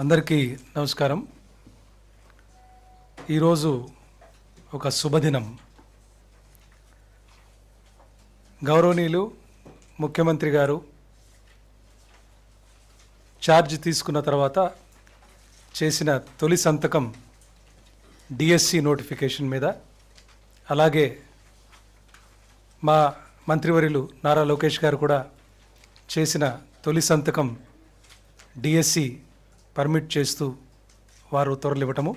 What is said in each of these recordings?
అందరికీ నమస్కారం. ఈరోజు ఒక శుభదినం. గౌరవనీయులు ముఖ్యమంత్రి గారు ఛార్జ్ తీసుకున్న తర్వాత చేసిన తొలి సంతకం డిఎస్సి నోటిఫికేషన్ మీద, అలాగే మా మంత్రివర్యులు నారా లోకేష్ గారు కూడా చేసిన తొలి సంతకం డిఎస్సి పర్మిట్ చేస్తూ వారు ఉత్తర్వులు ఇవ్వటము.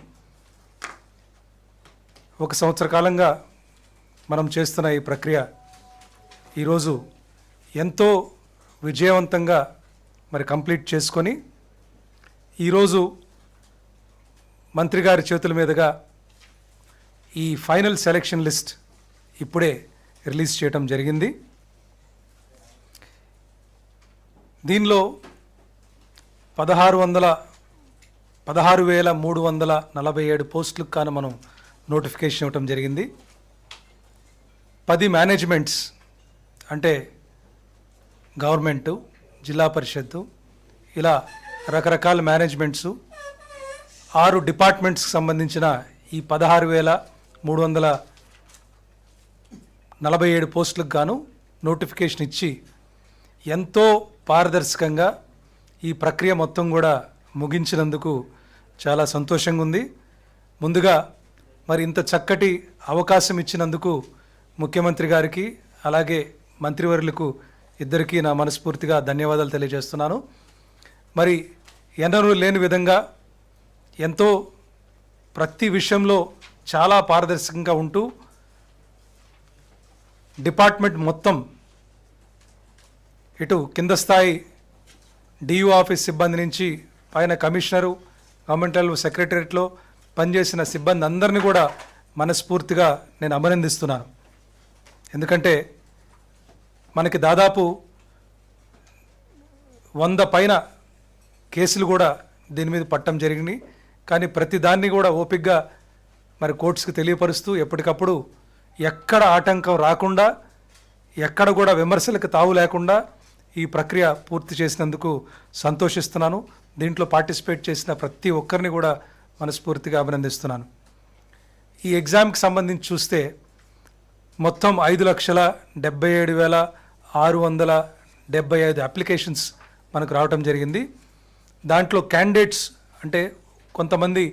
1 సంవత్సర కాలంగా మనం చేస్తున్న ఈ ప్రక్రియ ఈరోజు ఎంతో విజయవంతంగా కంప్లీట్ చేసుకొని ఈరోజు మంత్రి గారి చేతుల మీదుగా ఈ ఫైనల్ సెలెక్షన్ లిస్ట్ ఇప్పుడే రిలీజ్ చేయడం జరిగింది. దీనిలో 16,347 పోస్టులకు కాను మనం నోటిఫికేషన్ ఇవ్వటం జరిగింది. 10 మేనేజ్మెంట్స్ అంటే గవర్నమెంటు, జిల్లా పరిషత్తు, ఇలా రకరకాల మేనేజ్మెంట్సు, 6 డిపార్ట్మెంట్స్కి సంబంధించిన ఈ 16,347 పోస్టులకు గాను నోటిఫికేషన్ ఇచ్చి ఎంతో పారదర్శకంగా ఈ ప్రక్రియ మొత్తం కూడా ముగించినందుకు చాలా సంతోషంగా ఉంది. ముందుగా ఇంత చక్కటి అవకాశం ఇచ్చినందుకు ముఖ్యమంత్రి గారికి, అలాగే మంత్రివర్యులకు ఇద్దరికీ నా మనస్ఫూర్తిగా ధన్యవాదాలు తెలియజేస్తున్నాను. ఎన్నడూ లేని విధంగా ఎంతో ప్రతి విషయంలో చాలా పారదర్శకంగా ఉంటూ డిపార్ట్మెంట్ మొత్తం, ఇటు కింద స్థాయి డియూ ఆఫీస్ సిబ్బంది నుంచి పైన కమిషనరు, గవర్నమెంటల్ సెక్రటరియట్లో పనిచేసిన సిబ్బంది అందరినీ కూడా మనస్ఫూర్తిగా నేను అభినందిస్తున్నాను. ఎందుకంటే మనకి దాదాపు 100 పైన కేసులు కూడా దీని మీద పట్టడం జరిగినాయి. కానీ ప్రతి దాన్ని కూడా ఓపికగా కోర్ట్స్కి తెలియపరుస్తూ ఎప్పటికప్పుడు ఎక్కడ ఆటంకం రాకుండా, ఎక్కడ కూడా విమర్శలకు తావు లేకుండా ఈ ప్రక్రియ పూర్తి చేసినందుకు సంతోషిస్తున్నాను. దీంట్లో పార్టిసిపేట్ చేసిన ప్రతి ఒక్కరిని కూడా మనస్ఫూర్తిగా అభినందిస్తున్నాను. ఈ ఎగ్జామ్కి సంబంధించి చూస్తే మొత్తం 5,77,675 అప్లికేషన్స్ మనకు రావటం జరిగింది. దాంట్లో క్యాండిడేట్స్ అంటే కొంతమంది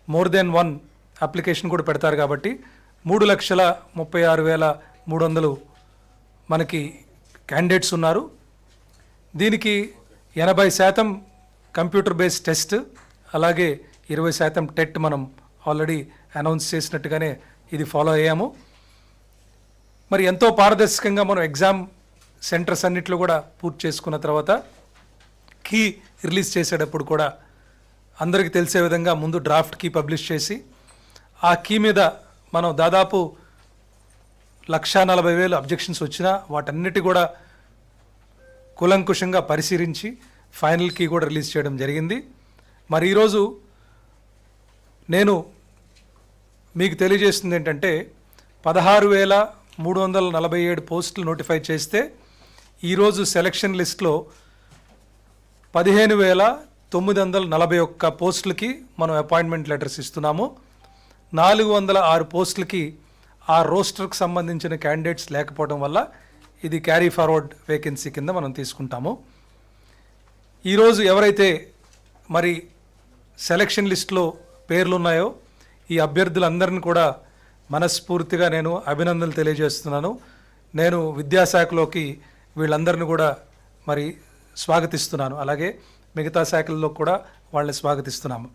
మోర్ దెన్ 1 అప్లికేషన్ కూడా పెడతారు కాబట్టి 3,36,300 మనకి క్యాండిడేట్స్ ఉన్నారు. దీనికి 80% కంప్యూటర్ బేస్డ్ టెస్ట్, అలాగే 20% టెట్ మనం ఆల్రెడీ అనౌన్స్ చేసినట్టుగానే ఇది ఫాలో అయ్యాము. ఎంతో పారదర్శకంగా మనం ఎగ్జామ్ సెంటర్స్ అన్నిట్లో కూడా పూర్తి చేసుకున్న తర్వాత కీ రిలీజ్ చేసేటప్పుడు కూడా అందరికీ తెలిసే విధంగా ముందు డ్రాఫ్ట్ కీ పబ్లిష్ చేసి, ఆ కీ మీద మనం దాదాపు 1,40,000 అబ్జెక్షన్స్ వచ్చినా వాటన్నిటి కూడా కూలంకుషంగా పరిశీలించి ఫైనల్ కీ కూడా రిలీజ్ చేయడం జరిగింది. ఈరోజు నేను మీకు తెలియజేస్తుంది ఏంటంటే 16,347 పోస్టులు నోటిఫై చేస్తే ఈరోజు సెలక్షన్ లిస్ట్లో 15,941 పోస్టులకి మనం అపాయింట్మెంట్ లెటర్స్ ఇస్తున్నాము. 406 పోస్టులకి ఆ రోస్టర్కి సంబంధించిన క్యాండిడేట్స్ లేకపోవడం వల్ల ఇది క్యారీ ఫార్వర్డ్ వేకెన్సీ కింద మనం తీసుకుంటాము. ఈరోజు ఎవరైతే సెలక్షన్ లిస్ట్లో పేర్లు ఉన్నాయో ఈ అభ్యర్థులందరిని కూడా మనస్ఫూర్తిగా నేను అభినందనలు తెలియజేస్తున్నాను. నేను విద్యాశాఖలోకి వీళ్ళందరిని కూడా స్వాగతిస్తున్నాను. అలాగే మిగతా శాఖల్లో కూడా వాళ్ళని స్వాగతిస్తున్నాము.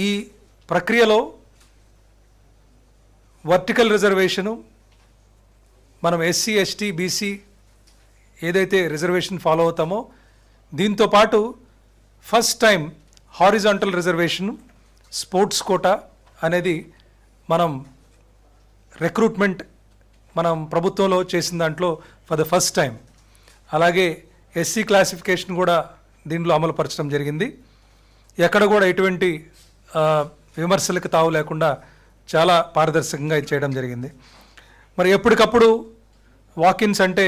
ఈ ప్రక్రియలో వర్టికల్ రిజర్వేషను మనం ఎస్సీ ఎస్టీ బీసీ ఏదైతే రిజర్వేషన్ ఫాలో అవుతామో దీంతో పాటు first time horizontal reservation sports quota అనేది మనం రిక్రూట్మెంట్ మనం ప్రభుత్వంలో చేసిన దాంట్లో ఫర్ ద ఫస్ట్ టైం. అలాగే ఎస్సీ క్లాసిఫికేషన్ కూడా దీంట్లో అమలుపరచడం జరిగింది. ఎక్కడ కూడా ఎటువంటి విమర్శలకు తావు లేకుండా చాలా పారదర్శకంగా ఇది చేయడం జరిగింది. మరి ఎప్పటికప్పుడు వాకిన్స్ అంటే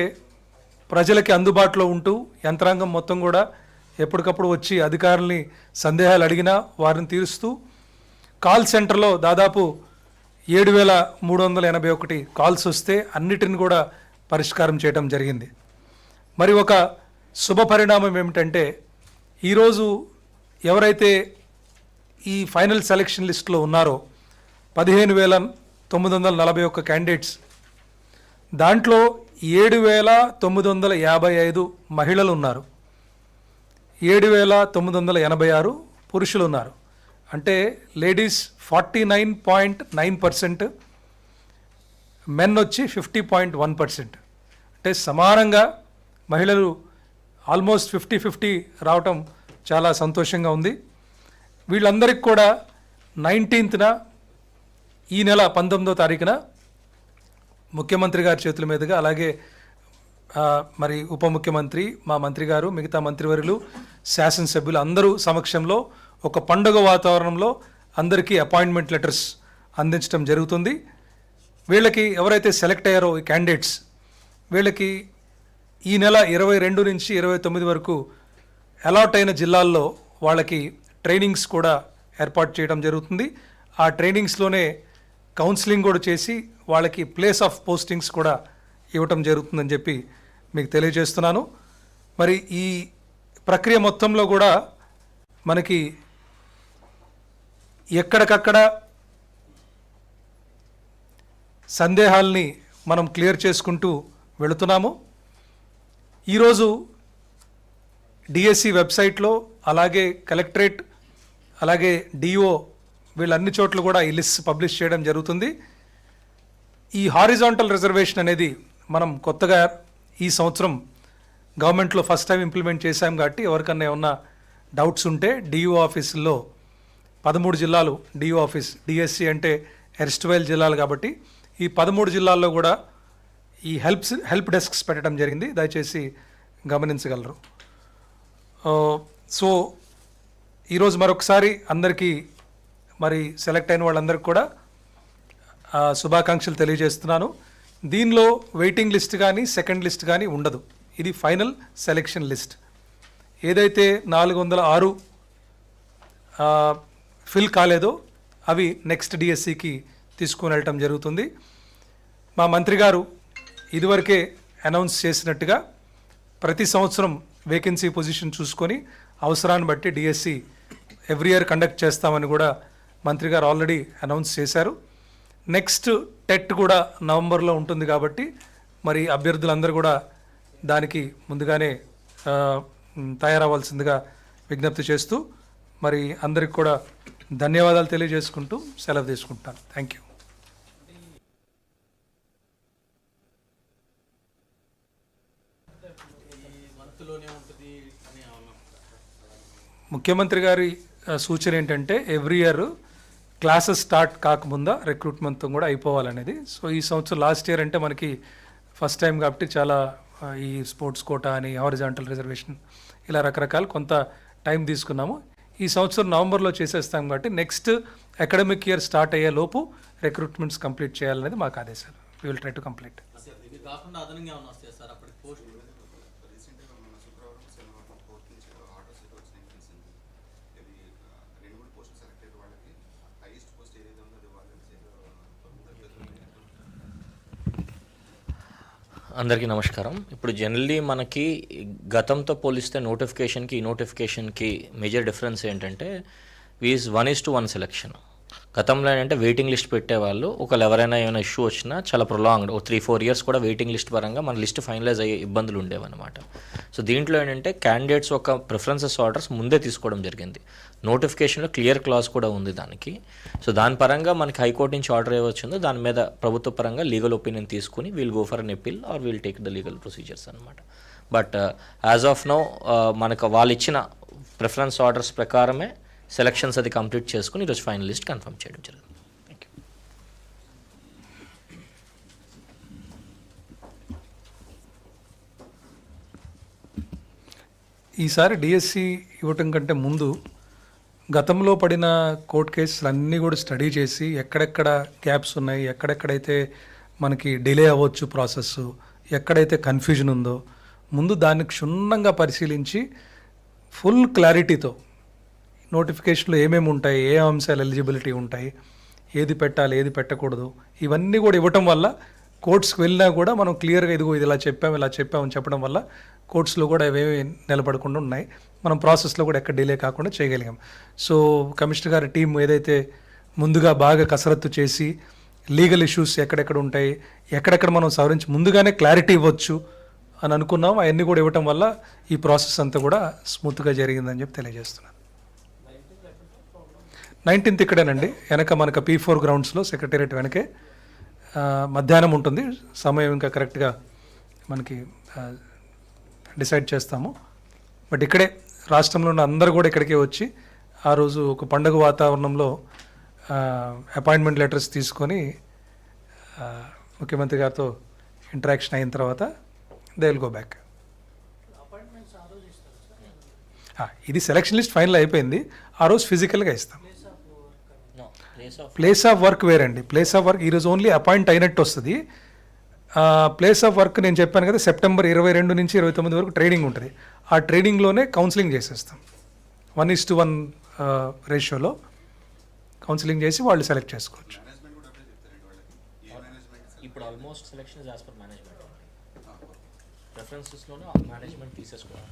ప్రజలకి అందుబాటులో ఉంటూ యంత్రాంగం మొత్తం కూడా ఎప్పటికప్పుడు వచ్చి అధికారుల్ని సందేహాలు అడిగినా వారిని తీరుస్తూ కాల్ సెంటర్లో దాదాపు 7,381 కాల్స్ వస్తే అన్నిటిని కూడా పరిష్కారం చేయడం జరిగింది. మరి ఒక శుభ పరిణామం ఏమిటంటే ఈరోజు ఎవరైతే ఈ ఫైనల్ సెలక్షన్ లిస్టులో ఉన్నారో 15,941 క్యాండిడేట్స్, దాంట్లో 7,955 మహిళలు ఉన్నారు, 7,986 పురుషులు ఉన్నారు. అంటే లేడీస్ 49.9%, మెన్ వచ్చి 50.1%. అంటే సమానంగా మహిళలు ఆల్మోస్ట్ 50-50 రావటం చాలా సంతోషంగా ఉంది. వీళ్ళందరికీ కూడా 19న ఈ నెల 19వ తారీఖున ముఖ్యమంత్రి గారి చేతుల మీదుగా, అలాగే మరి ఉప ముఖ్యమంత్రి, మా మంత్రి గారు, మిగతా మంత్రివర్యులు, శాసనసభ్యులు అందరూ సమక్షంలో ఒక పండుగ వాతావరణంలో అందరికీ అపాయింట్మెంట్ లెటర్స్ అందించడం జరుగుతుంది. వీళ్ళకి ఎవరైతే సెలెక్ట్ అయ్యారో ఈ క్యాండిడేట్స్, వీళ్ళకి ఈ నెల 22 నుంచి 29 వరకు అలాట్ అయిన జిల్లాల్లో వాళ్ళకి ట్రైనింగ్స్ కూడా ఏర్పాటు చేయడం జరుగుతుంది. ఆ ట్రైనింగ్స్లోనే కౌన్సిలింగ్ కూడా చేసి వాళ్ళకి ప్లేస్ ఆఫ్ పోస్టింగ్స్ కూడా ఇవ్వటం జరుగుతుందని చెప్పి మీకు తెలియజేస్తున్నాను. మరి ఈ ప్రక్రియ మొత్తంలో కూడా మనకి ఎక్కడికక్కడ సందేహాల్ని మనం క్లియర్ చేసుకుంటూ వెళుతున్నాము. ఈరోజు డిఎస్సి వెబ్సైట్లో, అలాగే కలెక్టరేట్, అలాగే డిఓ వీళ్ళన్ని చోట్ల కూడా ఈ లిస్ట్ పబ్లిష్ చేయడం జరుగుతుంది. ఈ హారిజాంటల్ రిజర్వేషన్ అనేది మనం కొత్తగా ఈ సంవత్సరం గవర్నమెంట్లో ఫస్ట్ టైం ఇంప్లిమెంట్ చేశాం కాబట్టి ఎవరికన్నా ఏమన్నా డౌట్స్ ఉంటే డిఓ ఆఫీసుల్లో 13 జిల్లాలు డిఓ ఆఫీస్, డిఎస్సి అంటే ఎర్స్ట్వైల్ జిల్లాలు కాబట్టి ఈ 13 జిల్లాల్లో కూడా ఈ హెల్ప్ డెస్క్స్ పెట్టడం జరిగింది, దయచేసి గమనించగలరు. సో ఈరోజు మరొకసారి అందరికీ మరి సెలెక్ట్ అయిన వాళ్ళందరికీ కూడా శుభాకాంక్షలు తెలియజేస్తున్నాను. దీనిలో వెయిటింగ్ లిస్ట్ కానీ సెకండ్ లిస్ట్ కానీ ఉండదు, ఇది ఫైనల్ సెలెక్షన్ లిస్ట్. ఏదైతే 406 ఫిల్ కాలేదో అవి నెక్స్ట్ డిఎస్సికి తీసుకొని వెళ్ళటం జరుగుతుంది. మా మంత్రి గారు ఇదివరకే అనౌన్స్ చేసినట్టుగా ప్రతి సంవత్సరం వేకెన్సీ పొజిషన్ చూసుకొని అవసరాన్ని బట్టి డిఎస్సి ఎవ్రీ ఇయర్ కండక్ట్ చేస్తామని కూడా మంత్రి గారు ఆల్రెడీ అనౌన్స్ చేశారు. నెక్స్ట్ టెట్ కూడా నవంబర్లో ఉంటుంది కాబట్టి మరి అభ్యర్థులందరూ కూడా దానికి ముందుగానే తయారవ్వాల్సిందిగా విజ్ఞప్తి చేస్తూ మరి అందరికి కూడా ధన్యవాదాలు తెలియజేసుకుంటూ సెలవు తీసుకుంటాను. Thank you. ముఖ్యమంత్రి గారి సూచన ఏంటంటే ఎవ్రీ ఇయర్ క్లాసెస్ స్టార్ట్ కాకముందా రిక్రూట్మెంట్ కూడా అయిపోవాలనేది. సో ఈ సంవత్సరం లాస్ట్ ఇయర్ అంటే మనకి ఫస్ట్ టైం కాబట్టి చాలా ఈ స్పోర్ట్స్ కోటా అని, హారిజాంటల్ రిజర్వేషన్ ఇలా రకరకాల కొంత టైం తీసుకున్నాము. ఈ సంవత్సరం నవంబర్లో చేసేస్తాం కాబట్టి నెక్స్ట్ అకాడమిక్ ఇయర్ స్టార్ట్ అయ్యే లోపు రిక్రూట్మెంట్స్ కంప్లీట్ చేయాలనేది మాకు ఆదేశాలు. We will try to complete. అందరికీ నమస్కారం. ఇప్పుడు జనరల్లీ మనకి గతంతో పోలిస్తే నోటిఫికేషన్కి ఈ నోటిఫికేషన్కి మేజర్ డిఫరెన్స్ ఏంటంటే 1:1 సెలెక్షన్. గతంలో ఏంటంటే వెయిటింగ్ లిస్ట్ పెట్టేవాళ్ళు, ఒకళ్ళు ఎవరైనా ఏమైనా ఇష్యూ వచ్చినా చాలా ప్రొలాంగ్డ్, ఒక 3-4 ఇయర్స్ కూడా వెయిటింగ్ లిస్ట్ పరంగా మన లిస్ట్ ఫైనలైజ్ అయ్యే ఇబ్బందులు ఉండేవన్నమాట. సో దీంట్లో ఏంటంటే క్యాండిడేట్స్ ఒక ప్రిఫరెన్సెస్ ఆర్డర్స్ ముందే తీసుకోవడం జరిగింది. నోటిఫికేషన్లో క్లియర్ క్లాజ్ కూడా ఉంది దానికి. సో దాని పరంగా మనకి హైకోర్టు నుంచి ఆర్డర్ ఏవచ్చిందో దాని మీద ప్రభుత్వ పరంగా లీగల్ ఒపీనియన్ తీసుకుని we'll go for an appeal are we'll take the legal procedures అనమాట. బట్ యాజ్ ఆఫ్ నౌ మనకు వాళ్ళు ఇచ్చిన ప్రిఫరెన్స్ ఆర్డర్స్ ప్రకారమే సెలక్షన్స్ అది కంప్లీట్ చేసుకుని ఈరోజు ఫైనల్ లిస్ట్ కన్ఫర్మ్ చేయడం జరిగింది. Thank you. ఈసారి డిఎస్సి ఇవ్వటం కంటే ముందు గతంలో పడిన కోర్టు కేసులు అన్నీ కూడా స్టడీ చేసి ఎక్కడెక్కడ గ్యాప్స్ ఉన్నాయి, ఎక్కడెక్కడైతే మనకి డిలే అవ్వచ్చు ప్రాసెస్, ఎక్కడైతే కన్ఫ్యూజన్ ఉందో ముందు దాన్ని క్షుణ్ణంగా పరిశీలించి ఫుల్ క్లారిటీతో నోటిఫికేషన్లో ఏమేమి ఉంటాయి, ఏ అంశాలు ఎలిజిబిలిటీ ఉంటాయి, ఏది పెట్టాలి ఏది పెట్టకూడదు, ఇవన్నీ కూడా ఇవ్వటం వల్ల కోర్ట్స్కి వెళ్ళినా కూడా మనం క్లియర్గా ఇదిగో ఇది ఇలా చెప్పామని చెప్పడం వల్ల కోర్ట్స్లో కూడా ఇవేమి నిలబడకుండా ఉన్నాయి. మనం ప్రాసెస్లో కూడా ఎక్కడ డిలే కాకుండా చేయగలిగాం. సో కమిషనర్ గారి టీం ఏదైతే ముందుగా బాగా కసరత్తు చేసి లీగల్ ఇష్యూస్ ఎక్కడెక్కడ ఉంటాయి, ఎక్కడెక్కడ మనం సవరించి ముందుగానే క్లారిటీ ఇవ్వచ్చు అని అనుకున్నాం, అవన్నీ కూడా ఇవ్వటం వల్ల ఈ ప్రాసెస్ అంతా కూడా స్మూత్గా జరిగిందని చెప్పి తెలియజేస్తున్నాను. 19th ఇక్కడేనండి, వెనక మనకు P4 గ్రౌండ్స్లో సెక్రటేరియట్ వెనకే మధ్యాహ్నం ఉంటుంది. సమయం ఇంకా కరెక్ట్గా మనకి డిసైడ్ చేస్తాము. బట్ ఇక్కడే రాష్ట్రంలో ఉన్న అందరూ కూడా ఇక్కడికే వచ్చి ఆ రోజు ఒక పండుగ వాతావరణంలో అపాయింట్మెంట్ లెటర్స్ తీసుకొని ముఖ్యమంత్రి గారితో ఇంటరాక్షన్ అయిన తర్వాత దే విల్ గో బ్యాక్. ఇది సెలక్షన్ లిస్ట్ ఫైనల్ అయిపోయింది, ఆ రోజు ఫిజికల్గా ఇస్తాం. ప్లేస్ ఆఫ్ వర్క్ వేరండి. ప్లేస్ ఆఫ్ వర్క్ ఈరోజు ఓన్లీ అపాయింట్ అయినట్టు వస్తుంది. ప్లేస్ ఆఫ్ వర్క్ నేను చెప్పాను కదా, సెప్టెంబర్ 22 నుంచి 29 వరకు ట్రైనింగ్ ఉంటుంది. ఆ ట్రైనింగ్లోనే కౌన్సిలింగ్ చేసేస్తాం. 1:1 రేషియోలో కౌన్సిలింగ్ చేసి వాళ్ళు సెలెక్ట్ చేసుకోవచ్చు. ఇప్పుడు almost selections as per management, ప్రిఫరెన్సెస్లోనే మేనేజ్మెంట్ తీసేసుకోవాలి.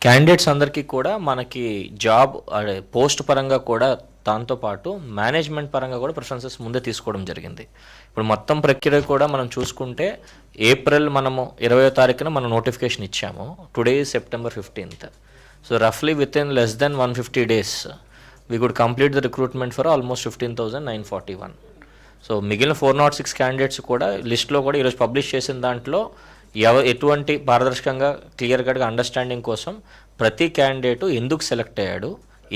క్యాండిడేట్స్ అందరికీ కూడా మనకి జాబ్ పోస్ట్ పరంగా కూడా దాంతోపాటు మేనేజ్మెంట్ పరంగా కూడా ప్రిఫరెన్సెస్ ముందే తీసుకోవడం జరిగింది. ఇప్పుడు మొత్తం ప్రక్రియ కూడా మనం చూసుకుంటే ఏప్రిల్ మనము 20వ తారీఖున మనం నోటిఫికేషన్ ఇచ్చాము. Today September 15th. సో రఫ్లీ with in less than 150 days we could complete the recruitment for almost 15,941. So మిగిలిన 406 క్యాండిడేట్స్ కూడా లిస్ట్లో కూడా ఈరోజు పబ్లిష్ చేసిన దాంట్లో ఎటువంటి పారదర్శకంగా క్లియర్ కట్గా అండర్స్టాండింగ్ కోసం ప్రతి క్యాండిడేటు ఎందుకు సెలెక్ట్ అయ్యాడు,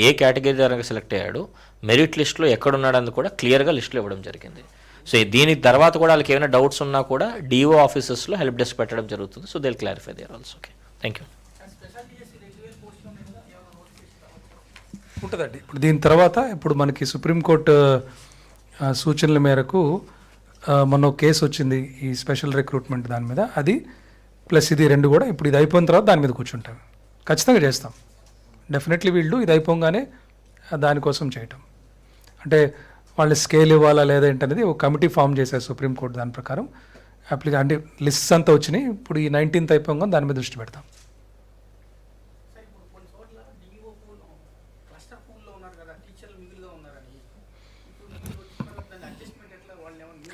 ఏ కేటగిరీ ద్వారా సెలెక్ట్ అయ్యాడు, మెరిట్ లిస్ట్లో ఎక్కడున్నాడని కూడా క్లియర్గా లిస్టులో ఇవ్వడం జరిగింది. సో దీని తర్వాత కూడా వాళ్ళకి ఏమైనా డౌట్స్ ఉన్నా కూడా డిఓ ఆఫీసెస్లో హెల్ప్ డెస్క్ పెట్టడం జరుగుతుంది. So they will clarify there also. Okay, thank you. ఉంటుందండి. ఇప్పుడు దీని తర్వాత ఇప్పుడు మనకి సుప్రీంకోర్టు సూచనల మేరకు మొన్న కేసు వచ్చింది ఈ స్పెషల్ రిక్రూట్మెంట్ దాని మీద, అది ప్లస్ ఇది రెండు కూడా ఇప్పుడు ఇది అయిపోయిన తర్వాత దాని మీద కూర్చుంటాం. ఖచ్చితంగా చేస్తాం. డెఫినెట్లీ వీళ్ళు ఇది అయిపోగానే దానికోసం చేయటం అంటే వాళ్ళు స్కేల్ ఇవ్వాలా లేదా ఏంటనేది ఒక కమిటీ ఫామ్ చేశారు సుప్రీంకోర్టు. దాని ప్రకారం అంటే లిస్ట్స్ అంతా వచ్చినాయి. ఇప్పుడు ఈ 19th అయిపోగానే దాని మీద దృష్టి పెడతాం.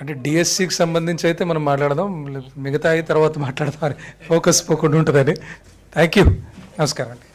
అంటే డిఎస్సికి సంబంధించి అయితే మనం మాట్లాడదాం, మిగతా తర్వాత మాట్లాడదాం అని ఫోకస్ పోకుండా ఉంటుందని. థ్యాంక్ యూ, నమస్కారం అండి.